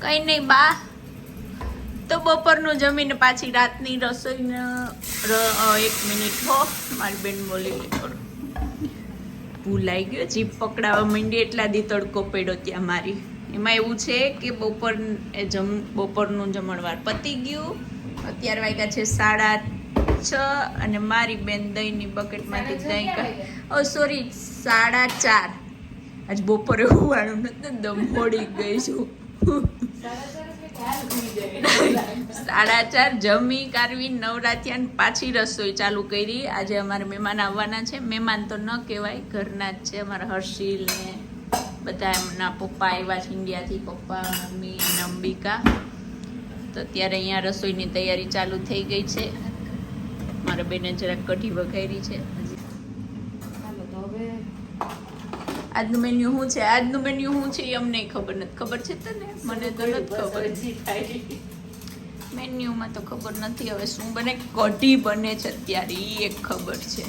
કઈ નહીં બા, તો બપોરનું જમીને પાછી રાતની રસોઈને 1 મિનિટ હો મારી બેન બોલી થોડું ભૂલાઈ ગયો, જીભ પકડાવા માંડી એટલા દી તડકો પડ્યો ત્યાં મારી. એમાં એવું છે કે બપોરનું જમણવાર પતી ગયું. અત્યારે વાગ્યા છે 6:30 અને મારી બેન દહીંની બકેટમાંથી દહીં સોરી 4:30. આજ બપોરે હોવાનું નથી, દમ હોડી ગઈ છું. 4:30 જમી કારવી નવરાત્રી અને પાછી રસોઈ ચાલુ કરી. આજે અમારે મહેમાન આવવાના છે. મહેમાન તો ન કહેવાય, ઘરના જ છે. અમારા હર્ષિલ ને બધા એમના પપ્પા આવ્યા છે ઇન્ડિયાથી, પપ્પા મમ્મી અને અંબિકા. તો અત્યારે અહીંયા રસોઈની તૈયારી ચાલુ થઈ ગઈ છે. મારા બેને જરાક કઢી વઘારી છે. આજનું મેન્યુ શું છે? આજનું મેન્યુ શું છે એ અમને ખબર નથી. ખબર છે તને? મને તો નથી ખબર. મેન્યુમાં તો ખબર નથી હવે શું બને. કઢી બને છે અત્યારે, એ એક ખબર છે.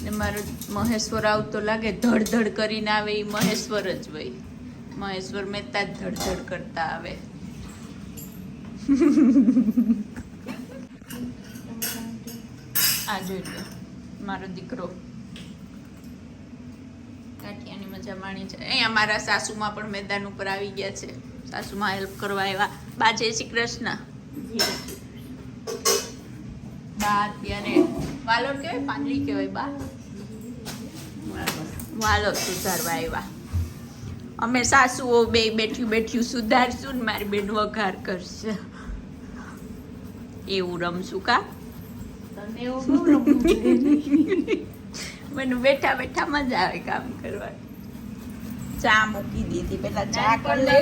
ને મારો મહેશ્વર આવતો લાગે ધડ કરીને આવે, એ મહેશ્વર જ હોય. મહેશ્વર મહેતા જ ધડ કરતા આવે. આ જોઈ લો મારો દીકરો કાઠિયાની મજા માણી છે. અહીંયા મારા સાસુમાં પણ મેદાન ઉપર આવી ગયા છે. સાસુમાં હેલ્પ કરવા આવ્યા. બા જય શ્રી કૃષ્ણ. બા અત્યારે વાલોર કહેવાય, પાંદડી કહેવાય બા, વાલોર સુધારવા આવ્યા. અમે સાસુઓ બે બેઠ્યું સુધારશું ને મારી બેન વઘાર કરશે. એવું રમશું કા? મને બેઠા મજા આવે કામ કરવાની. ચા મૂકી દીધી, પેલા ચા કરી લે.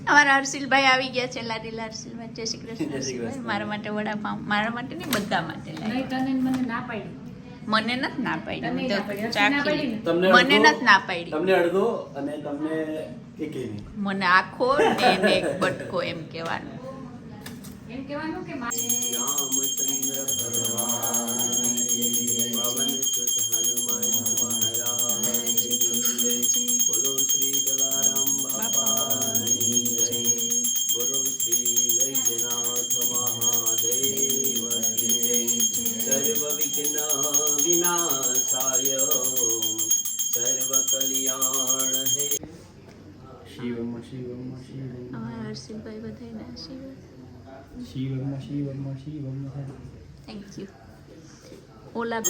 અમારા હર્ષિલભાઈ આવી ગયા છે. લાડીલા હર્ષિલભાઈ જય શ્રી કૃષ્ણ. મારા માટે વડાપાઉં, મારા માટે નહીં બધા માટે લાવી. મને ના પાડી, મને નથી ના પાડી. મને નથી ના પાડી. તમને અડધો અને તમને મને આખો ને એક બટકો એમ કહેવાનું. એમ કહેવાનું કે રામચંદ્ર ભગવાન પવન સુત હનુમાન મહારાજ બોલો શ્રી જલારામ બાપાની જય. બોલો શ્રી વૈદ્યનાથ મહાદેવ કી જય. સર્વ વિઘ્ન વિનાશાય સર્વ કલ્યાણ હે. શિવમ શિવમ શિવમ. અમારા હર્ષિલભાઈ બધાને આશીર્વાદ. Shivam thank you. ઓલા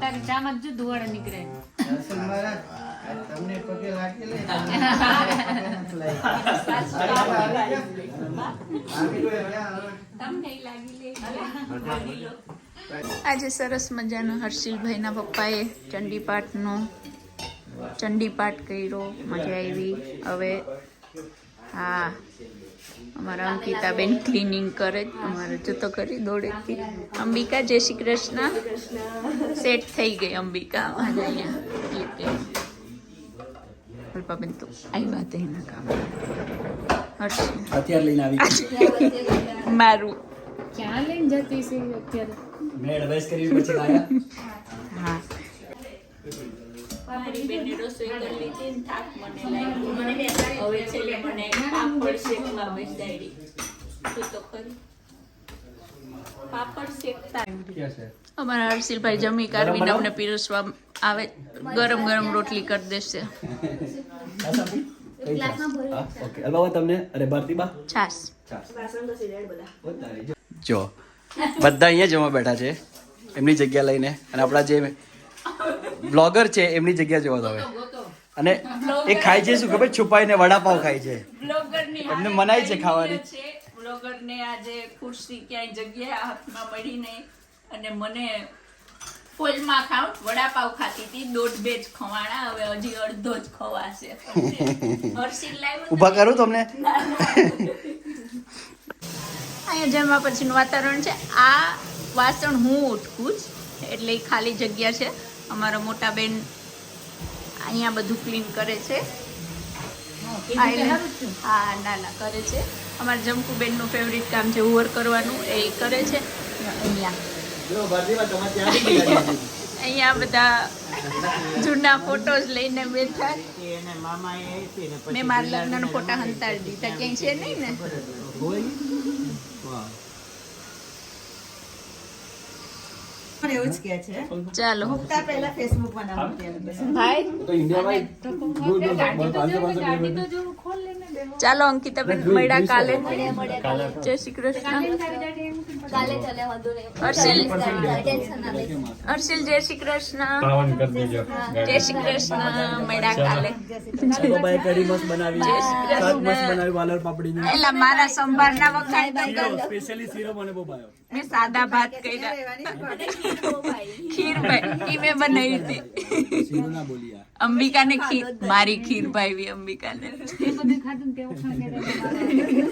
તારી ચામાં જો ધુવાડા નીકળે. તમને પગે લાગી આજે સરસ મજાનો હર્ષિલભાઈના પપ્પાએ ચંડીપાઠ કર્યો, મજા આવી. હવે હા અમારા અંકિતાબેન ક્લિનિંગ કરે, અમારે જતો કરી દોડેથી. અંબિકા જય શ્રી કૃષ્ણ. સેટ થઈ ગઈ અંબિકા આજે અહીંયા. અલ્પાબેન તો આવ્યા હતા એના કામ. હર્ષિલ અત્યારે લઈને આવી મારું ક્યાં લઈને જતી છે અત્યારે? મેં એડવાઇસ કરી પછી આયા. હા મારી બેને રસોઈ કરી લીધી ને થાક મને લાગ્યો. હવે છેલ્લે મને પાપડ શેકવા બેસાડી તો ખરી પાપડ શેકતા क्या है અમારા હર્ષિલભાઈ જમી કારવીને અમને પીરસવા આવે ગરમ ગરમ રોટલી કરી દેશે ઓકે અલવા તમને અરે ભારતીબા છાસ જો બધા અહીંયા જમવા બેઠા છે એમની જગ્યા લઈને અને આપણા જે બ્લોગર છે એમની જગ્યા જોવા તો હવે અને એ ખાય છે શું ખબર છુપાઈને વડાપાવ ખાય છે બ્લોગરની એમને મનાઈ છે ખાવાની. બ્લોગરને આજે ખુરશી ક્યાંય જગ્યાએ હાથમાં મળી નહીં અને મને ફૂલમાં ખાઉં વડાપાવ ખાતી હતી 1.5 જ ખવાણા હવે હજી અડધો જ ખવાશે હર્ષિલ લાવ્યો ઊભા કરું તમને અહીંયા જમવા પછીનું વાતાવરણ છે આ વાસણ હું ઉઠકું જ એટલે ઈ ખાલી જગ્યા છે અમારા મોટા બેન અહીંયા બધું ક્લીન કરે છે હા ના કરે છે અમારા જમકુ બેનનું ફેવરિટ કામ છે ઉવર કરવાનું એ કરે છે અહીંયા બધા જૂના ફોટોસ લઈને બેઠા મેં મારા લગ્નના ફોટા હંતાડી દીધા ક્યાંય છે નહીં ને એવું જ કે છે ચાલો મુકતા પહેલા ફેસબુક બનાવું ભાઈ તો ઇન્ડિયામાં ચાલો અંકિતાબેન મળ્યા કાલે જય શ્રી કૃષ્ણ હર્ષિલ જય શ્રી કૃષ્ણ જય શ્રી કૃષ્ણ મળ્યા કાલે બાબાએ કઢી મસ્ત બનાવી જય શ્રી શાક મસ્ત કૃષ્ણ બનાવી વાલર પાપડીની એલા મારા સંભારના વખાણ તો કરો. સ્પેશિયલી શીરો મને બહુ ભાવ્યો મેં સાદા ભાત કર્યા ખીર ભાઈ ઈ મેં બનાવી હતી શીરો ના બોલિયા અંબિકાને ખીર મારી ખીર ભાઈ અંબિકાને એ બધું ખાધું ને તે વખાણ કર્યા.